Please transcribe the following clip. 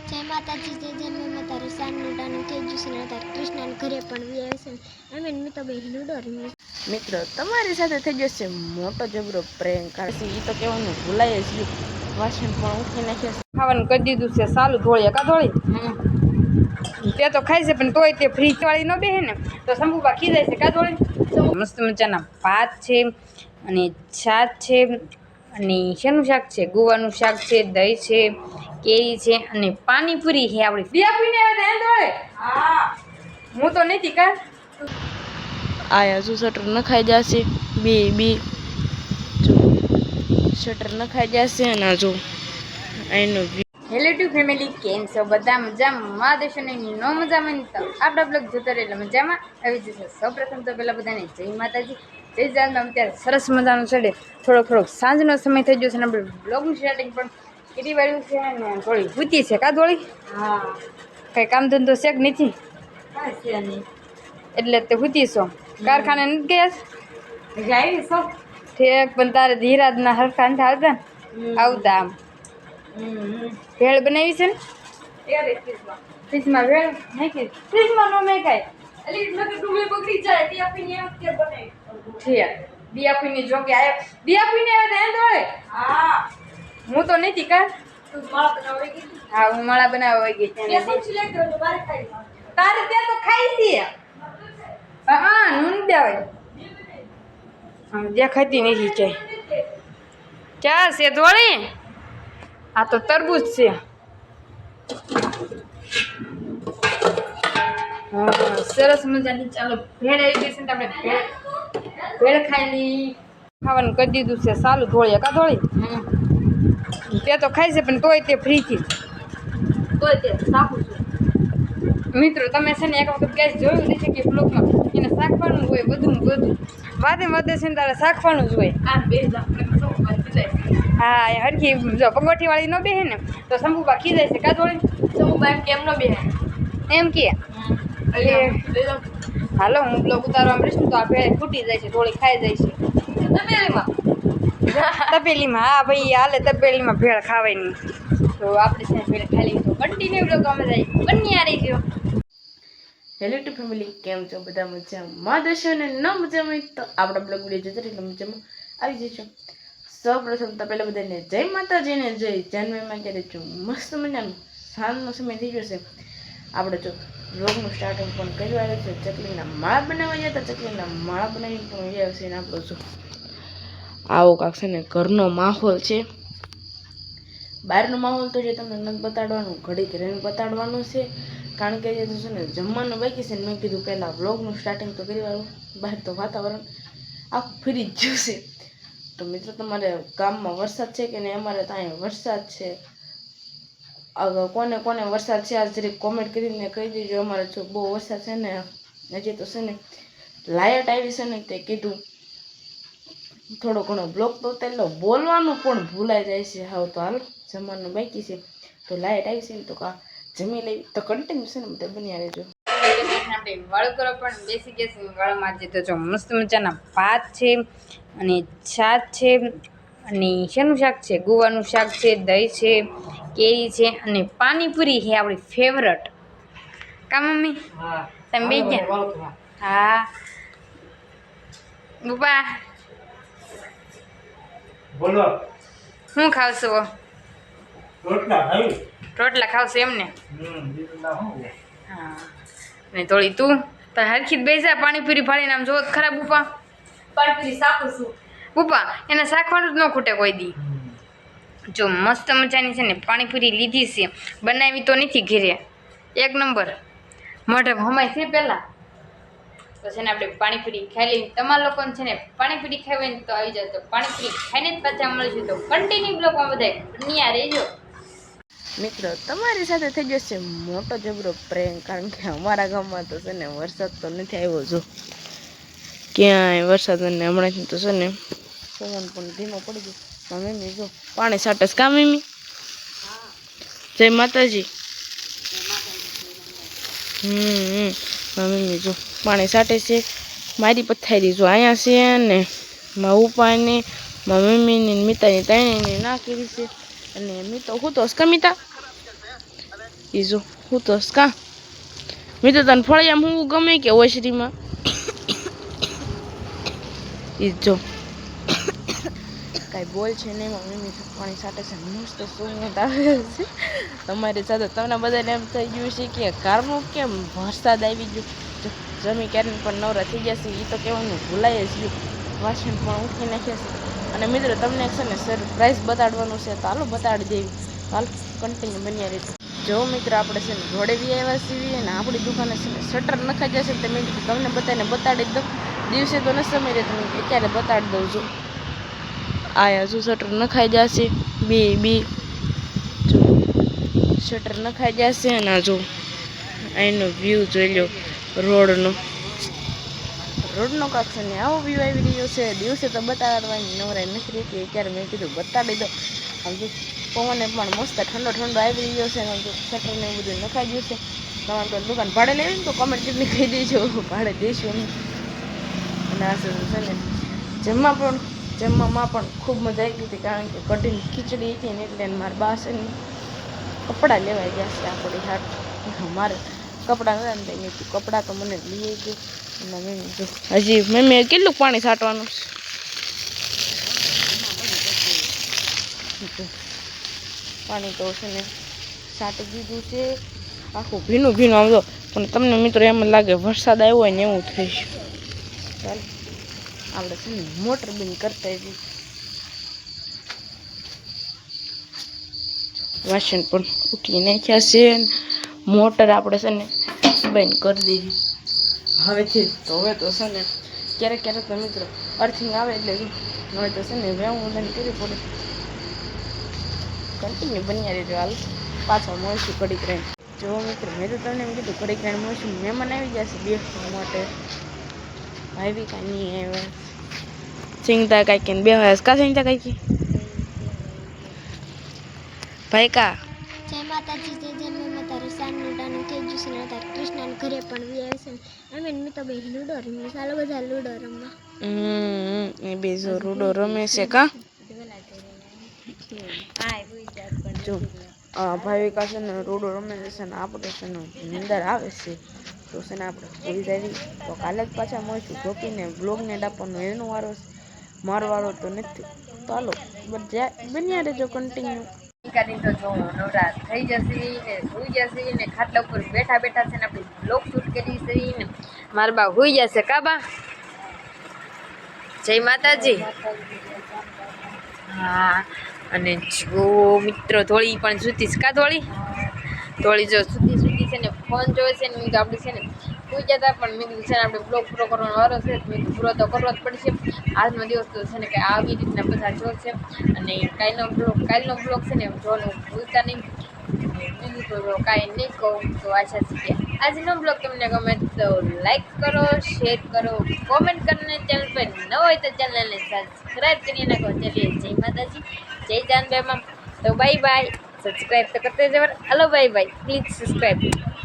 જય માતાજી જય જન્મમાં તારું સાનનું થઈ જશે ને તારે કૃષ્ણને ઘરે પણ વ્યાવે છે અમે મેં તો બે લૂડો રમી મિત્રો તમારી સાથે થઈ જશે મોટો જબરો પ્રેન્ક કારસી ઈ તો કહેવાનું ભૂલાય જ ગયું વાસણ પણ ઉઠી નાખ્યા ખાવાનું કરી દીધું છે સાલું ધોળી કા ધોળી તે તો ખાઈ છે પણ તોય તે ફ્રીજ વાળી ન બેહે ને તો શંભુ બાકી જાય છે કા ધોળી મસ્ત મજાના ભાત છે અને છાશ છે અને શેનું શાક છે ગુવાનું શાક છે દહીં છે કેરી છે અને પાણીપુરી છે આપણી બી આપીને હા હું તો નથી કા આયા જો શટર ન ખાઈ જશે બે જો શટર ન ખાઈ જશે અને જો આઈનો હેલો ટુ ફેમિલી કેમ છો બધા મજામાં દેશો ને નો મજામાં તો આપણા બ્લોગ જોતા રહે એટલે મજામાં આવી જશે સૌપ્રથમ તો પહેલાં બધાને જય માતાજી જય જાનમાં અત્યારે સરસ મજાનું ચડે થોડોક સાંજનો સમય થઈ ગયો છે ને આપણે બ્લોગનું સ્ટાર્ટિંગ પણ કેટલી વાળ્યું છે ને થોડી ભૂતી છે કા થોડી હા કંઈ કામ ધંધો છે કે નથી એટલે તે ભૂતી છો કારખાને નથી ગયા જાય છો ઠેક પણ તારે ધીરાજના હરખા નથી આવતા ને આવતા આમ ભેળ બનાવી છે ને ફ્રીજમાં ભેળ નાખી ફ્રીજમાં નો મેકાય ડુંગળી બગડી જાય તે આપીને બનાવી ઠીક બી આપીને જો કે આયા બી આપીને આવે હા હું તો નથી કા તું માળા બનાવવા ગઈ હા હું માળા બનાવવા ગઈ તારે ત્યાં તો ખાઈ છે હા નૂન દેવાય દેખાતી નથી ચાય ચા છે ધોળી આ તો તરબૂચ છે હા સરસ મજાની ચાલો ભેળ આવી ગઈ છે ને આપણે ભેળ ખાઈ લઈ ખાવાનું કરી દીધું છે સાલું ધોળી કા ધોળી તે તો ખાઈ છે પણ તોય તે ફ્રીથી તોય તે સાકું છે મિત્રો તમે છે ને એક વખત ગેસ જોયું નથી કે બ્લોકમાં એને શાકવાનું હોય બધું વાદે છે ને તારે શાકવાનું જ હોય હા એ હરખી જો પગોઠી વાળી ન બેહે ને તો શંભુબા ખીજાય છે કા ધોળી શંભુબા એમ કેમ ન બેહે એમ કે હાલો હું બ્લોક ઉતારવા મળીશ ને તો આ ભેળ ફૂટી જાય છે થોડી ખાઈ જાય છે તપેલીમાં હા ભાઈ હાલે તપેલીમાં ભેળ ખાવાય નહીં તો આપણે છે ભેળ ખાઈ લઈએ તો કન્ટિન્યુ બ્લોગ અમે જાય બન્યા રહી ગયો હેલો ટુ ફેમિલી કેમ છો બધા મજામાં દેશો ને ન મજામાં તો આપણા બ્લોગ વિડીયો જોતા એટલે મજામાં આવી જશો સૌપ્રથમ તો પહેલાં બધાને જય માતાજી ને જય જાનવીમાં ક્યારે છું મસ્ત મજાનું સાંજનો સમય થઈ ગયો છે આપણે જો બ્લોગનું સ્ટાર્ટિંગ પણ કર્યું આવ્યું છે ચકલીના માળા બનાવવા ગયા હતા ચકલીના માળા બનાવીને પણ આવ્યા છે ને આપણો જો આવો કાંક છે ને ઘરનો માહોલ છે બહારનો માહોલ તો જે તમને નથી બતાડવાનું ઘડીક રહીને બતાડવાનું છે કારણ કે જે છે ને જમવાનું બાકી છે ને મેં કીધું પહેલાં વ્લોગનું સ્ટાર્ટિંગ તો કરી વાળું બહાર તો વાતાવરણ આખું ફરી જ ગયું છે તો મિત્રો તમારે ગામમાં વરસાદ છે કે નહીં અમારે ત્યાં વરસાદ છે કોને કોને વરસાદ છે આજ જરીક કોમેન્ટ કરીને કહી દેજો અમારે જો બહુ વરસાદ છે ને હજી તો છે ને લાઇટ આવી છે ને તે કીધું થોડો ઘણો બ્લોક તો તેલો બોલવાનું પણ ભૂલાઈ જાય છે હાવ તો હાલ જમવાનું બાકી છે તો લાઇટ આવી છે ને તો જમી લઈ તો કન્ટિન્યુ છે ને બધા બન્યા રહેજો આપણે વાળું કરવા પણ બેસી ગયા છે વાળુમાં આજે તો જો મસ્ત મજાના ભાત છે અને છાશ છે અને શેનું શાક છે ગુવાનું શાક છે દહીં છે કેરી છે અને પાણીપુરી છે આપણી ફેવરેટ કા મમ્મી તમે બે ગયા હા બુપા બોલો શું ખાવશો રોટલા ખાવશો એમને હા ને થોડી તું તો હરખી બેસા પાણીપુરી ફાડીને આમ જોત ખરાબ બુપા પાણીપુરી શાકું છું બુપા એને શાકવાનું જ ન ખૂટે કોઈ દી જો મસ્ત મજાની છે ને પાણીપુરી લીધી છે બનાવી તો નથી ઘેરે એક નંબર મોઢે હમાય છે પહેલાં તો છે ને આપણે પાણીપુરી ખાઈ લઈએ તમારા લોકોને છે ને પાણીપુરી ખાવી ને તો આવી જાય તો પાણીપુરી ખાઈને જ પાછા મળીશું તો કન્ટિન્યુ બ્લોગમાં બધા બન્યા રહેજો મિત્રો તમારી સાથે થઈ જશે મોટો જબરો પ્રેન્ક કારણ કે અમારા ગામમાં તો છે ને વરસાદ તો નથી આવ્યો જો ક્યાંય વરસાદ અને હમણાંથી તો છે ને પવન પણ ધીમો પડી ગયો મમ્મી જો પાણી સાટસ કા મમ્મી જય માતાજી મમ્મી જો પાણી સાટે છે મારી પથારી જો અહીંયા છે ને મારા ઉપાને મારા મમ્મીની મિતાની ત્રણેયની ના કરી છે અને મી તો હું તો કમિતા એ જો હું તો કા મેં તો તને ફળિયામાં હું ગમે કે ઓસરીમાં એ જો કાંઈ બોલ છે નહીં મમ્મી પાણી સાટે છે મસ્ત સુગંધ આવે છે તમારી સાથે તમને બધાને એમ થઈ ગયું છે કે કારનું કેમ વરસાદ આવી ગયો જમી ક્યારે પણ નવરા થઈ ગયા છે એ તો કહેવાનું ભૂલાય જ ગયું વાસણ પણ ઉઠી નાખ્યા છે અને મિત્રો તમને છે ને સરપ્રાઈઝ બતાડવાનું છે તો હાલો બતાડી દેવી હાલ કન્ટિન્યુ બન્યા રહેજો જો મિત્ર આપણે છે ને ઘોડે બી આવ્યા છીએ ને આપણી દુકાને છે ને શટર નખાઈ જશે તો મેં કીધું તમને બધાને બતાડી દઉં દિવસે તો ન સમય રહે તમે અત્યારે બતાડી દઉં છું આયા જો શટર નખાઈ જશે બે જો શટર નખાઈ જશે અને જો અહીંનો વ્યૂ જોઈ લો રોડનો કાંક છે ને આવો વ્યૂ આવી રહ્યો છે દિવસે તો બતાડવાની નવરાઈ નથી રહેતી અત્યારે મેં કીધું બતાડી દો આમ જો પવને પણ મસ્ત ઠંડો આવી રહ્યો છે અને જો શટરને એવું બધું નખાઈ ગયું છે તમારે તો દુકાન ભાડે લેવી ને તો કમેન્ટ કેટલી કહી દેજો ભાડે દઈશું અને આ છે ને જમવામાં પણ ખૂબ મજા આવી હતી કારણ કે કઢીને ખીચડી હતી ને એટલે મારા બા છે ને કપડાં લેવાઈ ગયા છે આપણી હાટ મારે કપડાં નતા ને મેં કપડાં તો મને લઈ ગયું અને મેં જો હજી મેં કેટલું પાણી છાંટવાનું છે પાણી તો છે ને છાંટી દીધું છે આખું ભીનું આવતો પણ તમને મિત્રો એમ જ લાગે વરસાદ આવ્યો હોય ને એવું થઈ ચાલ આપણે છે ને મોટર બંધ કરતા આવી વાસણ પણ ઉઠી નાખ્યા છે મોટર આપણે છે ને બંધ કરી દીધી હવેથી તો હવે તો છે ને ક્યારેક તો મિત્રો અર્થિંગ આવે એટલે હવે તો છે ને વેવું બંધ કરવી પડે કન્ટિન્યુ બન્યા રહેજો હાલ પાછા મળશું ઘડીક રહીને જો મિત્રો મેં તો તમને એમ કીધું ઘડીક રહીને મળશું મહેમાન આવી જશે બેસવા માટે ભાઈ કાંઈ નહીં આવ્યા ચિંતા કાંઈક બે હોય કા ચિંતા કાંઈક ભાઈ કા જય માતાજી જય જન્મમાં તારું સાંજનું થઈ ગયું છે ને તારે કૃષ્ણને ઘરે પણ વ્યાવે છે અમે મેં તો બે લૂડો રમીએ ચાલો બધા લૂડો રમવા એ બે જો લૂડો રમે છે કા જો ભાવિકા છે ને લૂડો રમે છે ને આપણે છે ને નીંદર આવે છે તો છે ને આપણે ભૂલી જાય તો કાલે જ પાછા મળશું ગોપીને બ્લોગને આપવાનો એનો વારો છે મારો વારો તો નથી તો હાલો બન્યા રહેજો કન્ટિન્યુ તો જો નવરા થઈ જશે ને સુઈ જશે ને ખાટલા ઉપર બેઠા છે ને આપણે બ્લોગ શૂટ કરી છે ને મારા બા હોઈ જશે કા બા જય માતાજી હા અને જો મિત્રો થોડી પણ સૂતીશ કા થોડી જો સૂતી છે ને ફોન જોવે છે ને તો આપણે છે ને સુઈ જતા પણ મેં કીધું છે ને આપણે બ્લોગ પૂરો કરવાનો વારો છે મેં પૂરો તો કરવો જ પડશે આજનો દિવસ તો છે ને કે આવી રીતના બધા જોશે અને કાલનો બ્લોગ છે ને જોવાનું ભૂલતા નહીં બીજું તો કાંઈ નહીં કહું તો આશા છે કે આજનો બ્લોગ તમને ગમે તો લાઈક કરો શેર કરો કોમેન્ટ કરીને ચેનલ પર ન હોય તો ચેનલને સબસ્ક્રાઈબ કરી નાખો ચલીએ જય માતાજી જય જાનબેમાં તો બાય સબસ્ક્રાઈબ તો કરते જવાનું હલો બાય પ્લીઝ સબસ્ક્રાઈબ